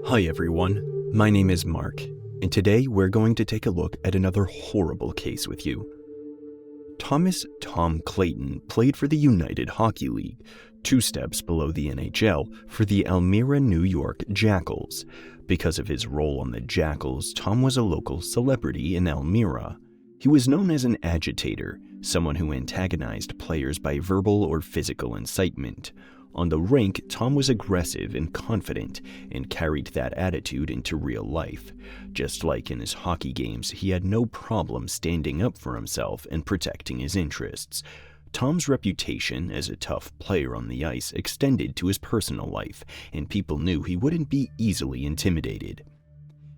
Hi everyone, my name is Mark, and today we're going to take a look at another horrible case with you. Thomas "Tom" Clayton played for the United Hockey League, 2 steps below the NHL, for the Elmira, New York Jackals. Because of his role on the Jackals, Tom was a local celebrity in Elmira. He was known as an agitator, someone who antagonized players by verbal or physical incitement. On the rink, Tom was aggressive and confident and carried that attitude into real life. Just like in his hockey games, he had no problem standing up for himself and protecting his interests. Tom's reputation as a tough player on the ice extended to his personal life, and people knew he wouldn't be easily intimidated.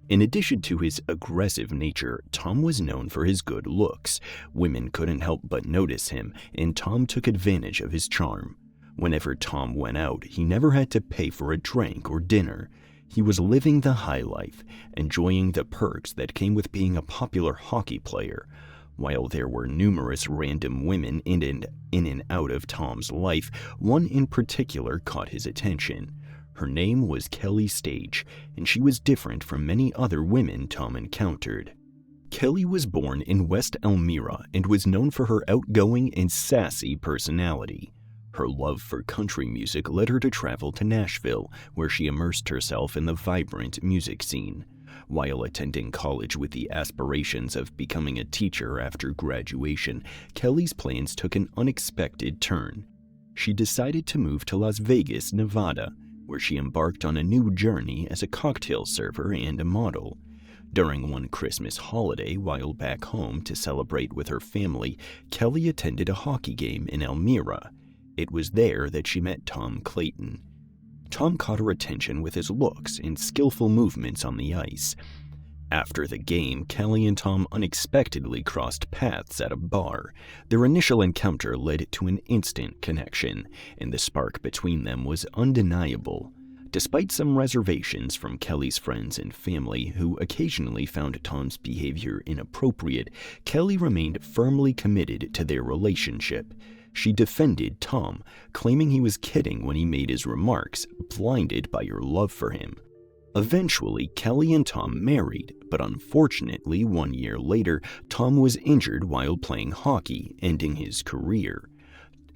In addition to his aggressive nature, Tom was known for his good looks. Women couldn't help but notice him, and Tom took advantage of his charm. Whenever Tom went out, he never had to pay for a drink or dinner. He was living the high life, enjoying the perks that came with being a popular hockey player. While there were numerous random women in and out of Tom's life, one in particular caught his attention. Her name was Kelley Clayton, and she was different from many other women Tom encountered. Kelley was born in West Elmira and was known for her outgoing and sassy personality. Her love for country music led her to travel to Nashville, where she immersed herself in the vibrant music scene. While attending college with the aspirations of becoming a teacher after graduation, Kelley's plans took an unexpected turn. She decided to move to Las Vegas, Nevada, where she embarked on a new journey as a cocktail server and a model. During one Christmas holiday while back home to celebrate with her family, Kelley attended a hockey game in Elmira. It was there that she met Tom Clayton. Tom caught her attention with his looks and skillful movements on the ice. After the game, Kelley and Tom unexpectedly crossed paths at a bar. Their initial encounter led to an instant connection, and the spark between them was undeniable. Despite some reservations from Kelley's friends and family, who occasionally found Tom's behavior inappropriate, Kelley remained firmly committed to their relationship. She defended Tom, claiming he was kidding when he made his remarks, blinded by her love for him. Eventually, Kelley and Tom married, but unfortunately, 1 year later, Tom was injured while playing hockey, ending his career.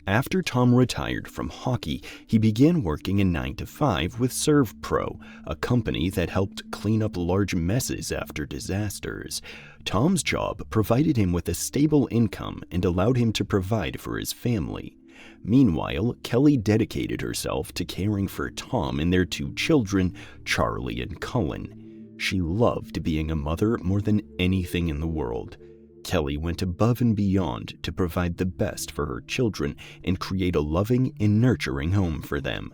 After Tom retired from hockey, he began working a 9-to-5 with ServPro, a company that helped clean up large messes after disasters. Tom's job provided him with a stable income and allowed him to provide for his family. Meanwhile, Kelley dedicated herself to caring for Tom and their 2 children, Charlie and Cullen. She loved being a mother more than anything in the world. Kelley went above and beyond to provide the best for her children and create a loving and nurturing home for them.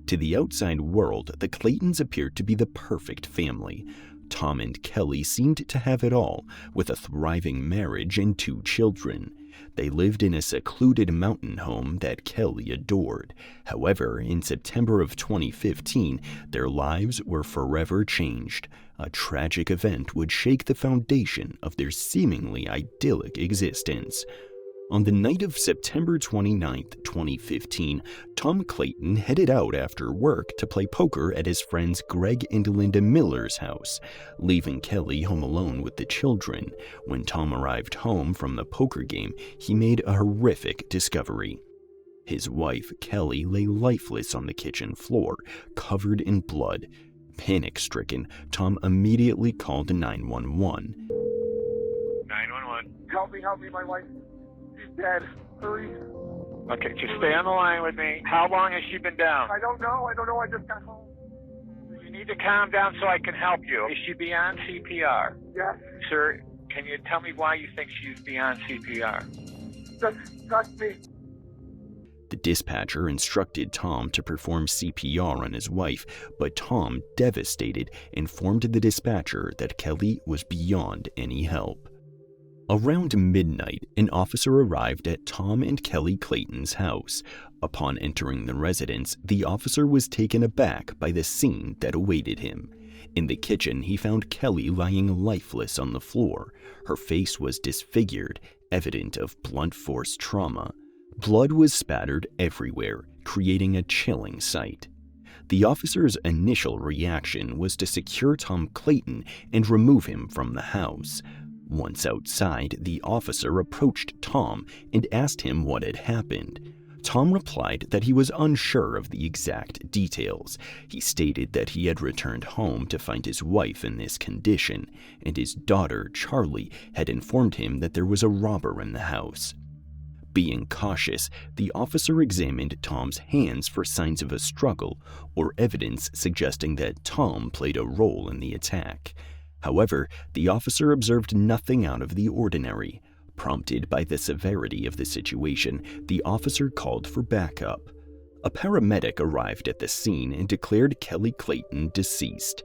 To the outside world, the Claytons appeared to be the perfect family. Tom and Kelley seemed to have it all, with a thriving marriage and 2 children. They lived in a secluded mountain home that Kelley adored. However, in September of 2015, their lives were forever changed. A tragic event would shake the foundation of their seemingly idyllic existence. On the night of September 29, 2015, Tom Clayton headed out after work to play poker at his friends Greg and Linda Miller's house, leaving Kelley home alone with the children. When Tom arrived home from the poker game, he made a horrific discovery. His wife, Kelley, lay lifeless on the kitchen floor, covered in blood. Panic-stricken, Tom immediately called 911. 911. Help me, my wife. She's dead. Hurry. Okay, just stay on the line with me. How long has she been down? I don't know. I just got home. You need to calm down so I can help you. Is she beyond CPR? Yes. Sir, can you tell me why you think she's beyond CPR? Just trust me. The dispatcher instructed Tom to perform CPR on his wife, but Tom, devastated, informed the dispatcher that Kelley was beyond any help. Around midnight, an officer arrived at Tom and Kelley Clayton's house. Upon entering the residence, the officer was taken aback by the scene that awaited him. In the kitchen, he found Kelley lying lifeless on the floor. Her face was disfigured, evident of blunt force trauma. Blood was spattered everywhere, creating a chilling sight. The officer's initial reaction was to secure Tom Clayton and remove him from the house. Once outside, the officer approached Tom and asked him what had happened. Tom replied that he was unsure of the exact details. He stated that he had returned home to find his wife in this condition, and his daughter, Charlie, had informed him that there was a robber in the house. Being cautious, the officer examined Tom's hands for signs of a struggle or evidence suggesting that Tom played a role in the attack. However, the officer observed nothing out of the ordinary. Prompted by the severity of the situation, the officer called for backup. A paramedic arrived at the scene and declared Kelley Clayton deceased.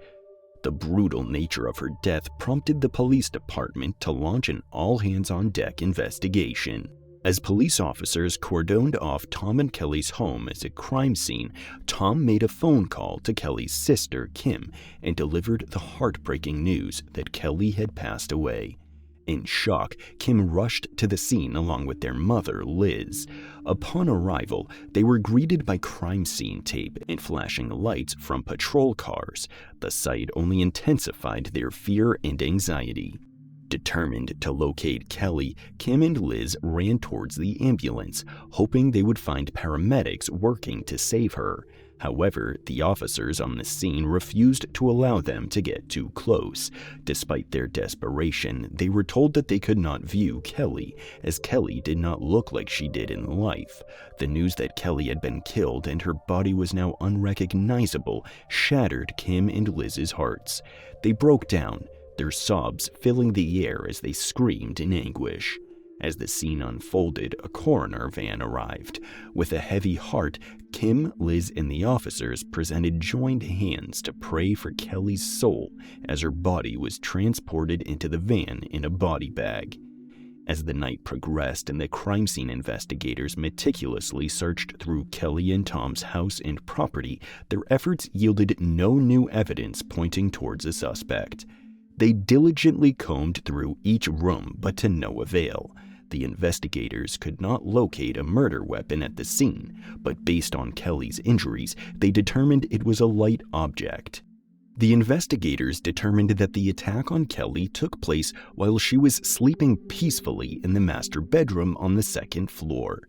The brutal nature of her death prompted the police department to launch an all-hands-on-deck investigation. As police officers cordoned off Tom and Kelley's home as a crime scene, Tom made a phone call to Kelley's sister, Kim, and delivered the heartbreaking news that Kelley had passed away. In shock, Kim rushed to the scene along with their mother, Liz. Upon arrival, they were greeted by crime scene tape and flashing lights from patrol cars. The sight only intensified their fear and anxiety. Determined to locate Kelley, Kim and Liz ran towards the ambulance, hoping they would find paramedics working to save her. However, the officers on the scene refused to allow them to get too close. Despite their desperation, they were told that they could not view Kelley, as Kelley did not look like she did in life. The news that Kelley had been killed and her body was now unrecognizable shattered Kim and Liz's hearts. They broke down, their sobs filling the air as they screamed in anguish. As the scene unfolded, a coroner van arrived. With a heavy heart, Kim, Liz, and the officers presented joined hands to pray for Kelley's soul as her body was transported into the van in a body bag. As the night progressed and the crime scene investigators meticulously searched through Kelley and Tom's house and property, their efforts yielded no new evidence pointing towards a suspect. They diligently combed through each room, but to no avail. The investigators could not locate a murder weapon at the scene, but based on Kelley's injuries, they determined it was a light object. The investigators determined that the attack on Kelley took place while she was sleeping peacefully in the master bedroom on the second floor.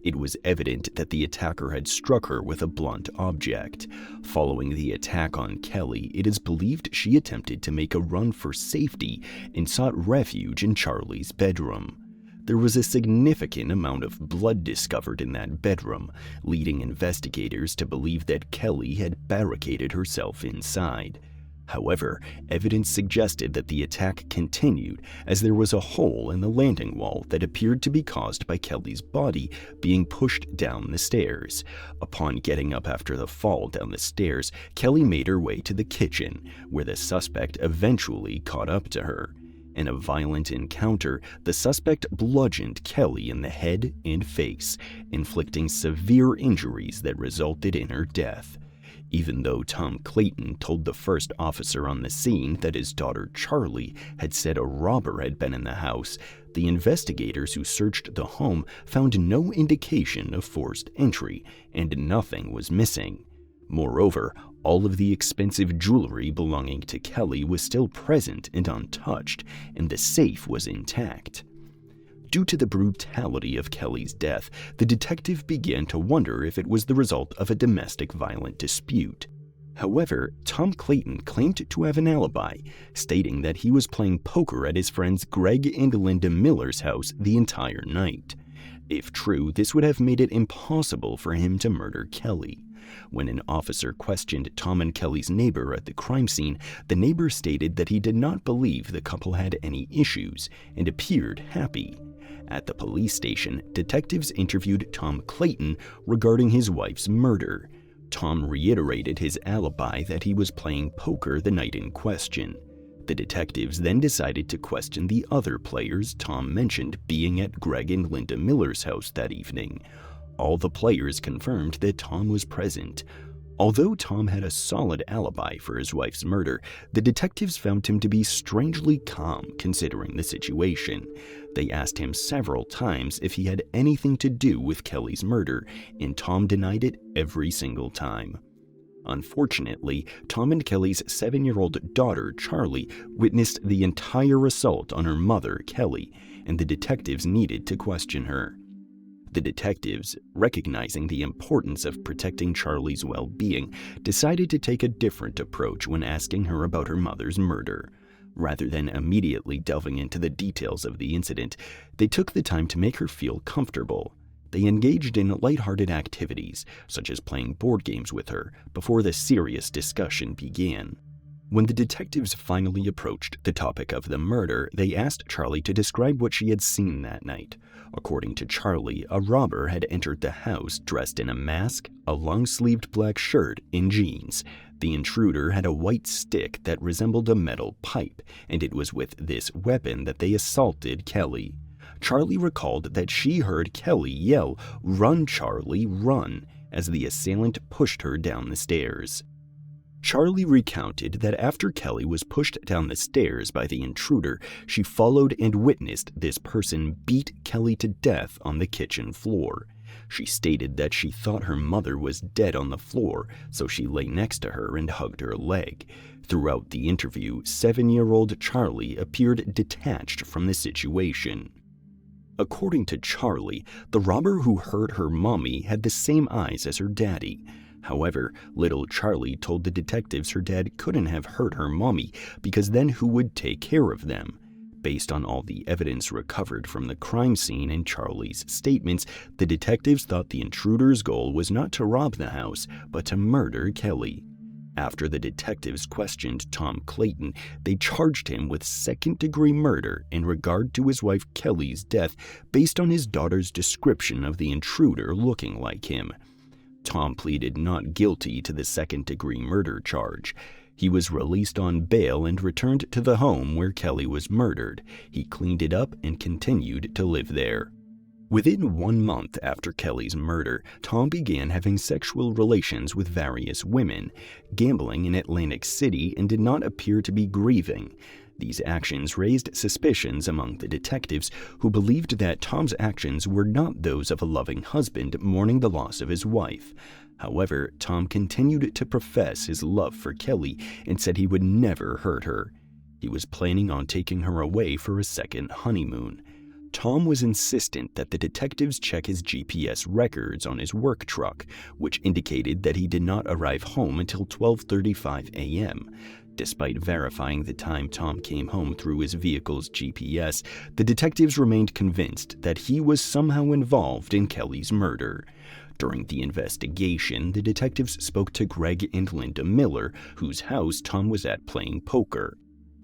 It was evident that the attacker had struck her with a blunt object. Following the attack on Kelley, it is believed she attempted to make a run for safety and sought refuge in Charlie's bedroom. There was a significant amount of blood discovered in that bedroom, leading investigators to believe that Kelley had barricaded herself inside. However, evidence suggested that the attack continued as there was a hole in the landing wall that appeared to be caused by Kelley's body being pushed down the stairs. Upon getting up after the fall down the stairs, Kelley made her way to the kitchen, where the suspect eventually caught up to her. In a violent encounter, the suspect bludgeoned Kelley in the head and face, inflicting severe injuries that resulted in her death. Even though Tom Clayton told the first officer on the scene that his daughter Charlie had said a robber had been in the house, the investigators who searched the home found no indication of forced entry, and nothing was missing. Moreover, all of the expensive jewelry belonging to Kelley was still present and untouched, and the safe was intact. Due to the brutality of Kelley's death, the detective began to wonder if it was the result of a domestic violent dispute. However, Tom Clayton claimed to have an alibi, stating that he was playing poker at his friends Greg and Linda Miller's house the entire night. If true, this would have made it impossible for him to murder Kelley. When an officer questioned Tom and Kelley's neighbor at the crime scene, the neighbor stated that he did not believe the couple had any issues and appeared happy. At the police station, detectives interviewed Tom Clayton regarding his wife's murder. Tom reiterated his alibi that he was playing poker the night in question. The detectives then decided to question the other players Tom mentioned being at Greg and Linda Miller's house that evening. All the players confirmed that Tom was present. Although Tom had a solid alibi for his wife's murder, the detectives found him to be strangely calm considering the situation. They asked him several times if he had anything to do with Kelley's murder, and Tom denied it every single time. Unfortunately, Tom and Kelley's 7-year-old daughter, Charlie, witnessed the entire assault on her mother, Kelley, and the detectives needed to question her. The detectives, recognizing the importance of protecting Charlie's well-being, decided to take a different approach when asking her about her mother's murder. Rather than immediately delving into the details of the incident, they took the time to make her feel comfortable. They engaged in lighthearted activities, such as playing board games with her, before the serious discussion began. When the detectives finally approached the topic of the murder, they asked Charlie to describe what she had seen that night. According to Charlie, a robber had entered the house dressed in a mask, a long-sleeved black shirt, and jeans. The intruder had a white stick that resembled a metal pipe, and it was with this weapon that they assaulted Kelley. Charlie recalled that she heard Kelley yell, "Run, Charlie, run," as the assailant pushed her down the stairs. Charlie recounted that after Kelley was pushed down the stairs by the intruder, she followed and witnessed this person beat Kelley to death on the kitchen floor. She stated that she thought her mother was dead on the floor, so she lay next to her and hugged her leg. Throughout the interview, 7-year-old Charlie appeared detached from the situation. According to Charlie, the robber who hurt her mommy had the same eyes as her daddy. However, little Charlie told the detectives her dad couldn't have hurt her mommy because then who would take care of them? Based on all the evidence recovered from the crime scene and Charlie's statements, the detectives thought the intruder's goal was not to rob the house, but to murder Kelley. After the detectives questioned Tom Clayton, they charged him with second-degree murder in regard to his wife Kelley's death based on his daughter's description of the intruder looking like him. Tom pleaded not guilty to the second-degree murder charge. He was released on bail and returned to the home where Kelley was murdered. He cleaned it up and continued to live there. Within 1 month after Kelley's murder, Tom began having sexual relations with various women, gambling in Atlantic City, and did not appear to be grieving. These actions raised suspicions among the detectives, who believed that Tom's actions were not those of a loving husband mourning the loss of his wife. However, Tom continued to profess his love for Kelley and said he would never hurt her. He was planning on taking her away for a second honeymoon. Tom was insistent that the detectives check his GPS records on his work truck, which indicated that he did not arrive home until 12:35 a.m. Despite verifying the time Tom came home through his vehicle's GPS, the detectives remained convinced that he was somehow involved in Kelley's murder. During the investigation, the detectives spoke to Greg and Linda Miller, whose house Tom was at playing poker.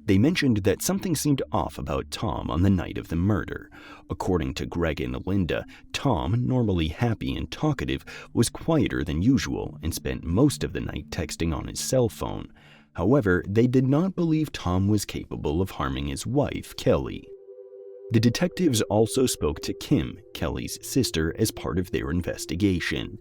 They mentioned that something seemed off about Tom on the night of the murder. According to Greg and Linda, Tom, normally happy and talkative, was quieter than usual and spent most of the night texting on his cell phone. However, they did not believe Tom was capable of harming his wife, Kelley. The detectives also spoke to Kim, Kelley's sister, as part of their investigation.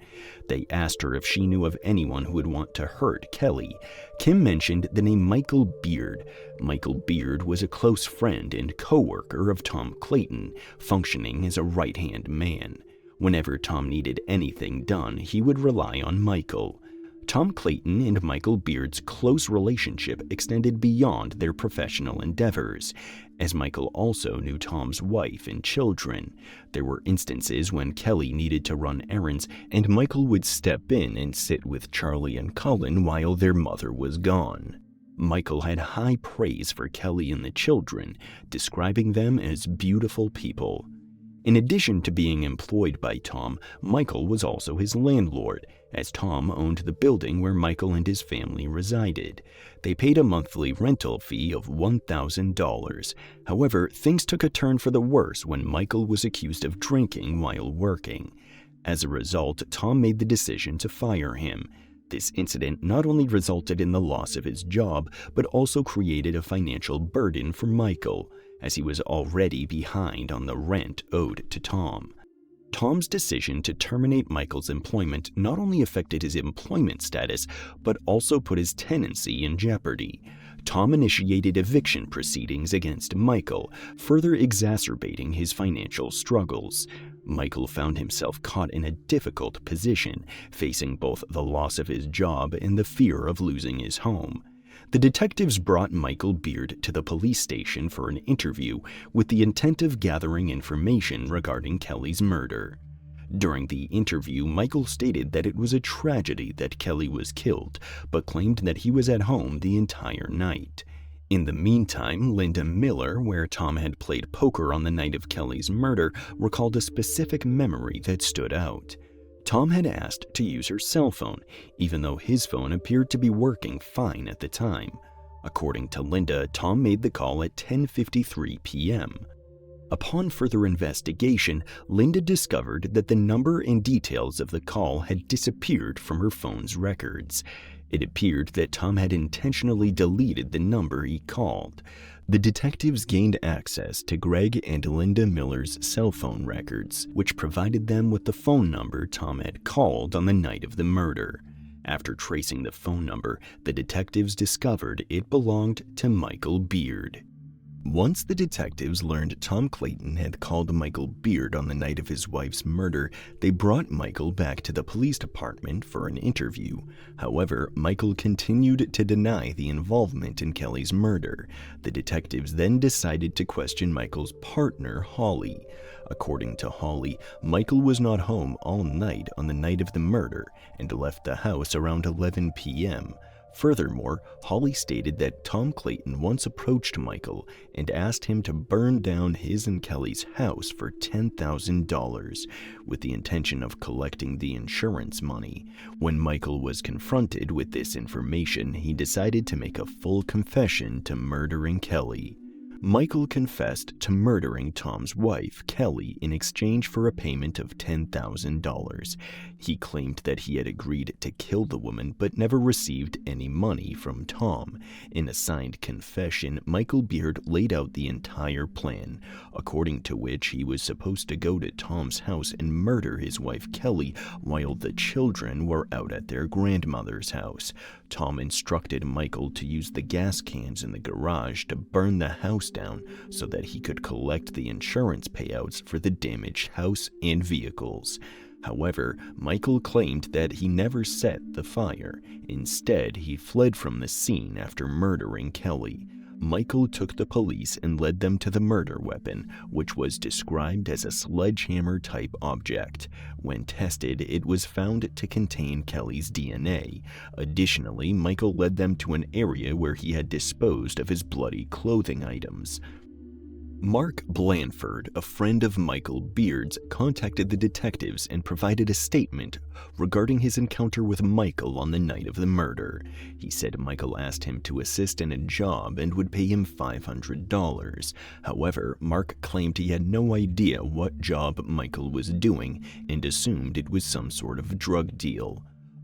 They asked her if she knew of anyone who would want to hurt Kelley. Kim mentioned the name Michael Beard. Michael Beard was a close friend and co-worker of Tom Clayton, functioning as a right-hand man. Whenever Tom needed anything done, he would rely on Michael. Tom Clayton and Michael Beard's close relationship extended beyond their professional endeavors, as Michael also knew Tom's wife and children. There were instances when Kelley needed to run errands, and Michael would step in and sit with Charlie and Cullen while their mother was gone. Michael had high praise for Kelley and the children, describing them as beautiful people. In addition to being employed by Tom, Michael was also his landlord, as Tom owned the building where Michael and his family resided. They paid a monthly rental fee of $1,000. However, things took a turn for the worse when Michael was accused of drinking while working. As a result, Tom made the decision to fire him. This incident not only resulted in the loss of his job, but also created a financial burden for Michael, as he was already behind on the rent owed to Tom. Tom's decision to terminate Michael's employment not only affected his employment status, but also put his tenancy in jeopardy. Tom initiated eviction proceedings against Michael, further exacerbating his financial struggles. Michael found himself caught in a difficult position, facing both the loss of his job and the fear of losing his home. The detectives brought Michael Beard to the police station for an interview with the intent of gathering information regarding Kelley's murder. During the interview, Michael stated that it was a tragedy that Kelley was killed, but claimed that he was at home the entire night. In the meantime, Linda Miller, where Tom had played poker on the night of Kelley's murder, recalled a specific memory that stood out. Tom had asked to use her cell phone, even though his phone appeared to be working fine at the time. According to Linda, Tom made the call at 10:53 p.m. Upon further investigation, Linda discovered that the number and details of the call had disappeared from her phone's records. It appeared that Tom had intentionally deleted the number he called. The detectives gained access to Greg and Linda Miller's cell phone records, which provided them with the phone number Tom had called on the night of the murder. After tracing the phone number, the detectives discovered it belonged to Michael Beard. Once the detectives learned Tom Clayton had called Michael Beard on the night of his wife's murder, they brought Michael back to the police department for an interview. However, Michael continued to deny the involvement in Kelley's murder. The detectives then decided to question Michael's partner, Holly. According to Holly, Michael was not home all night on the night of the murder and left the house around 11 p.m. Furthermore, Holly stated that Tom Clayton once approached Michael and asked him to burn down his and Kelley's house for $10,000, with the intention of collecting the insurance money. When Michael was confronted with this information, he decided to make a full confession to murdering Kelley. Michael confessed to murdering Tom's wife, Kelley, in exchange for a payment of $10,000. He claimed that he had agreed to kill the woman but never received any money from Tom. In a signed confession, Michael Beard laid out the entire plan, according to which he was supposed to go to Tom's house and murder his wife, Kelley, while the children were out at their grandmother's house. Tom instructed Michael to use the gas cans in the garage to burn the house down so that he could collect the insurance payouts for the damaged house and vehicles. However, Michael claimed that he never set the fire. Instead, he fled from the scene after murdering Kelley. Michael took the police and led them to the murder weapon, which was described as a sledgehammer-type object. When tested, it was found to contain Kelley's DNA. Additionally, Michael led them to an area where he had disposed of his bloody clothing items. Mark Blanford, a friend of Michael Beard's, contacted the detectives and provided a statement regarding his encounter with Michael on the night of the murder. He said Michael asked him to assist in a job and would pay him $500. However, Mark claimed he had no idea what job Michael was doing and assumed it was some sort of drug deal.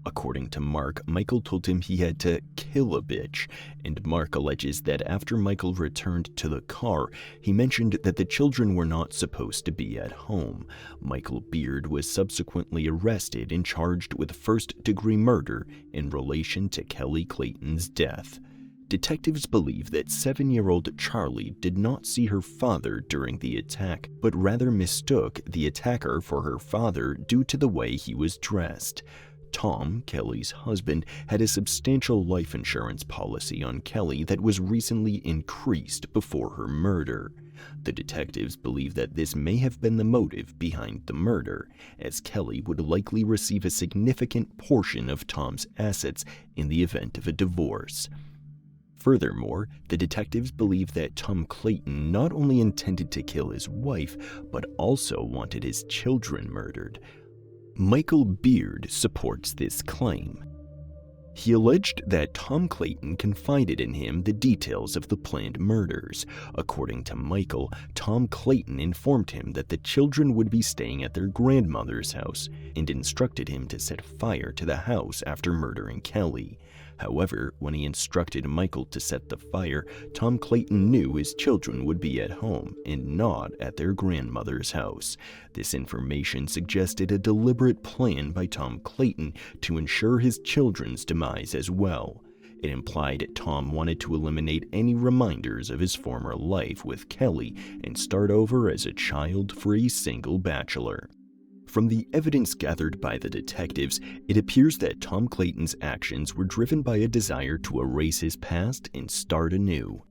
According to Mark, Michael told him he had to kill a bitch, and Mark alleges that after Michael returned to the car, he mentioned that the children were not supposed to be at home. Michael Beard was subsequently arrested and charged with first-degree murder in relation to Kelley Clayton's death. Detectives believe that 7-year-old Charlie did not see her father during the attack, but rather mistook the attacker for her father due to the way he was dressed. Tom, Kelley's husband, had a substantial life insurance policy on Kelley that was recently increased before her murder. The detectives believe that this may have been the motive behind the murder, as Kelley would likely receive a significant portion of Tom's assets in the event of a divorce. Furthermore, the detectives believe that Tom Clayton not only intended to kill his wife, but also wanted his children murdered. Michael Beard supports this claim. He alleged that Tom Clayton confided in him the details of the planned murders. According to Michael, Tom Clayton informed him that the children would be staying at their grandmother's house and instructed him to set fire to the house after murdering Kelley. However, when he instructed Michael to set the fire, Tom Clayton knew his children would be at home and not at their grandmother's house. This information suggested a deliberate plan by Tom Clayton to ensure his children's demise as well. It implied Tom wanted to eliminate any reminders of his former life with Kelley and start over as a child-free single bachelor. From the evidence gathered by the detectives, it appears that Tom Clayton's actions were driven by a desire to erase his past and start anew.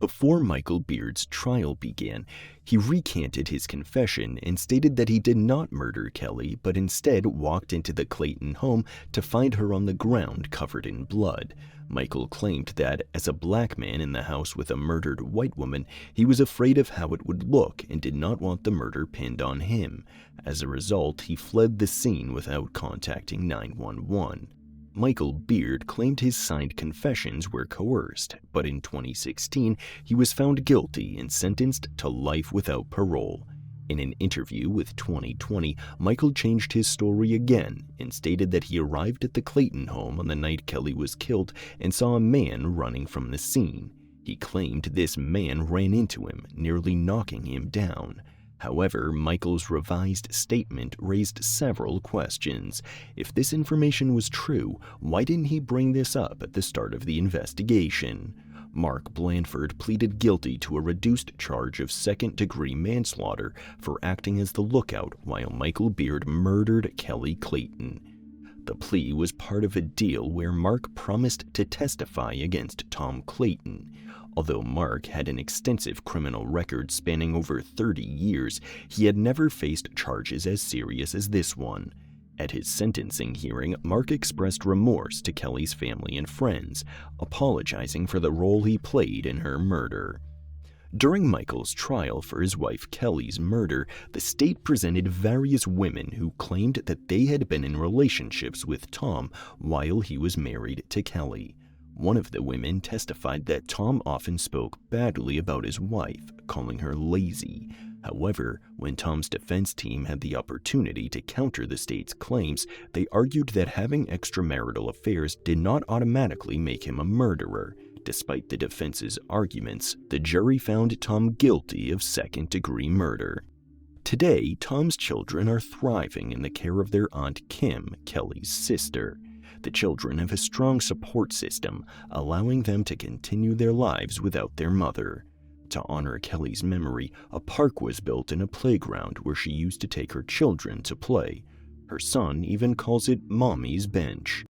Before Michael Beard's trial began, he recanted his confession and stated that he did not murder Kelley, but instead walked into the Clayton home to find her on the ground covered in blood. Michael claimed that, as a black man in the house with a murdered white woman, he was afraid of how it would look and did not want the murder pinned on him. As a result, he fled the scene without contacting 911. Michael Beard claimed his signed confessions were coerced, but in 2016, he was found guilty and sentenced to life without parole. In an interview with 2020, Michael changed his story again and stated that he arrived at the Clayton home on the night Kelley was killed and saw a man running from the scene. He claimed this man ran into him, nearly knocking him down. However, Michael's revised statement raised several questions. If this information was true, why didn't he bring this up at the start of the investigation? Mark Blandford pleaded guilty to a reduced charge of second-degree manslaughter for acting as the lookout while Michael Beard murdered Kelley Clayton. The plea was part of a deal where Mark promised to testify against Tom Clayton. Although Mark had an extensive criminal record spanning over 30 years, he had never faced charges as serious as this one. At his sentencing hearing, Mark expressed remorse to Kelley's family and friends, apologizing for the role he played in her murder. During Michael's trial for his wife Kelley's murder, the state presented various women who claimed that they had been in relationships with Tom while he was married to Kelley. One of the women testified that Tom often spoke badly about his wife, calling her lazy. However, when Tom's defense team had the opportunity to counter the state's claims, they argued that having extramarital affairs did not automatically make him a murderer. Despite the defense's arguments, the jury found Tom guilty of second-degree murder. Today, Tom's children are thriving in the care of their Aunt Kim, Kelley's sister. The children have a strong support system, allowing them to continue their lives without their mother. To honor Kelley's memory, a park was built in a playground where she used to take her children to play. Her son even calls it Mommy's Bench.